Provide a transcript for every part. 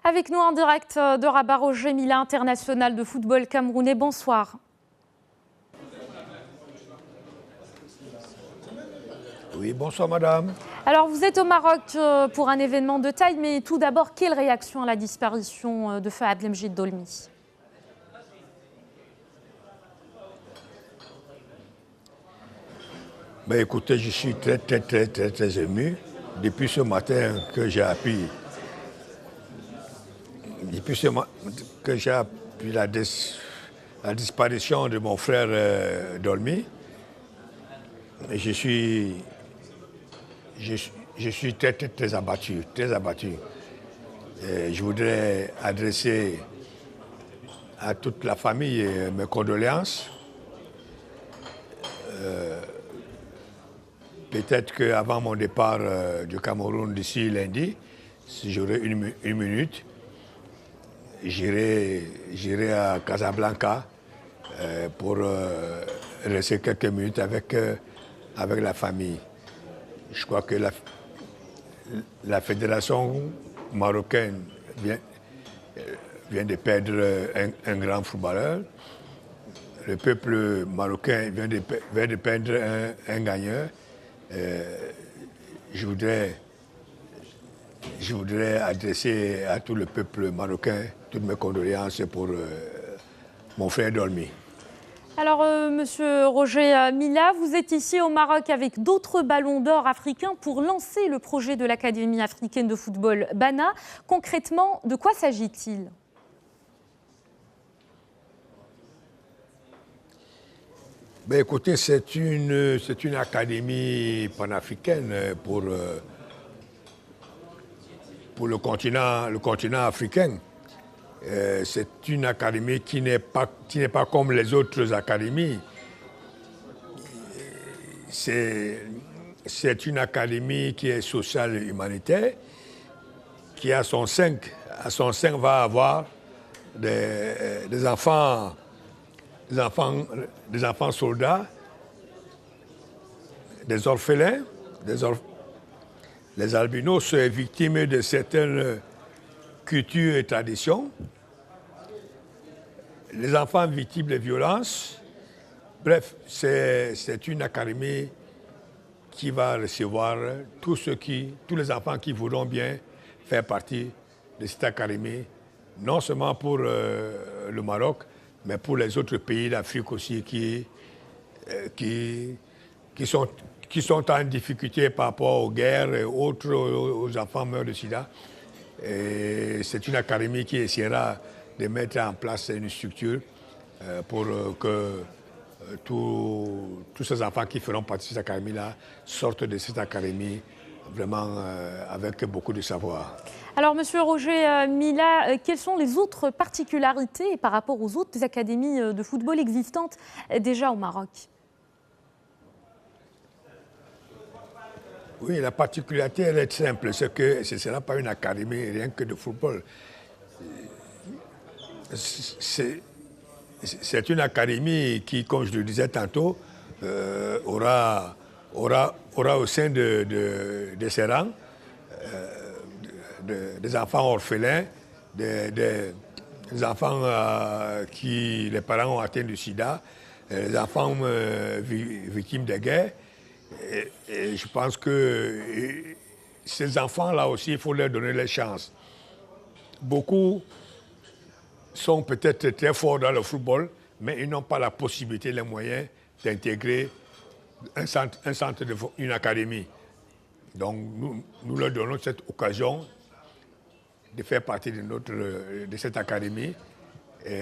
Avec nous en direct de Rabat, Roger Mila, international de football camerounais. Bonsoir. Oui, bonsoir madame. Alors vous êtes au Maroc pour un événement de taille, mais tout d'abord, quelle réaction à la disparition de Fahad Lemjid Dolmi? Ben, écoutez, je suis très ému. Depuis ce matin que j'ai appris, la disparition de mon frère Dolmi, je suis très abattu, Et je voudrais adresser à toute la famille mes condoléances. Peut-être qu'avant mon départ du Cameroun d'ici lundi, si j'aurai une minute, j'irai à Casablanca pour rester quelques minutes avec la famille. Je crois que la fédération marocaine vient de perdre un grand footballeur. Le peuple marocain vient de perdre un gagneur. Je voudrais adresser à tout le peuple marocain toutes mes condoléances pour mon frère Dolmi. Alors, monsieur Roger Mila, vous êtes ici au Maroc avec d'autres ballons d'or africains pour lancer le projet de l'Académie africaine de football BANA. Concrètement, de quoi s'agit-il ? Ben écoutez, c'est une académie panafricaine pour le continent africain. C'est une académie qui n'est pas comme les autres académies. C'est une académie qui est sociale et humanitaire, qui à son sein va avoir des enfants soldats, des orphelins, les albinos victimes de certaines cultures et traditions, les enfants victimes de violences. Bref, c'est une académie qui va recevoir tous les enfants qui voudront bien faire partie de cette académie, non seulement pour le Maroc, mais pour les autres pays d'Afrique aussi qui sont en difficulté par rapport aux guerres et autres, aux enfants meurent de sida. Et c'est une académie qui essaiera de mettre en place une structure pour que tous ces enfants qui feront partie de cette académie-là sortent de cette académie vraiment avec beaucoup de savoir. Alors, monsieur Roger Mila, quelles sont les autres particularités par rapport aux autres académies de football existantes déjà au Maroc ? Oui, la particularité, elle est simple, c'est que ce ne sera pas une académie rien que de football. C'est une académie qui, comme je le disais tantôt, aura au sein de ses rangs des enfants orphelins, des enfants qui les parents ont atteint du sida, des enfants victimes de guerre. Et je pense que ces enfants-là aussi, il faut leur donner les chances. Beaucoup sont peut-être très forts dans le football, mais ils n'ont pas la possibilité, les moyens d'intégrer une académie. Donc nous leur donnons cette occasion de faire partie de cette académie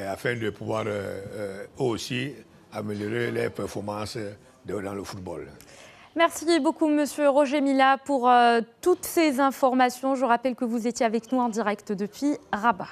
afin de pouvoir eux aussi améliorer leurs performances dans le football. Merci beaucoup, monsieur Roger Mila, pour toutes ces informations. Je rappelle que vous étiez avec nous en direct depuis Rabat.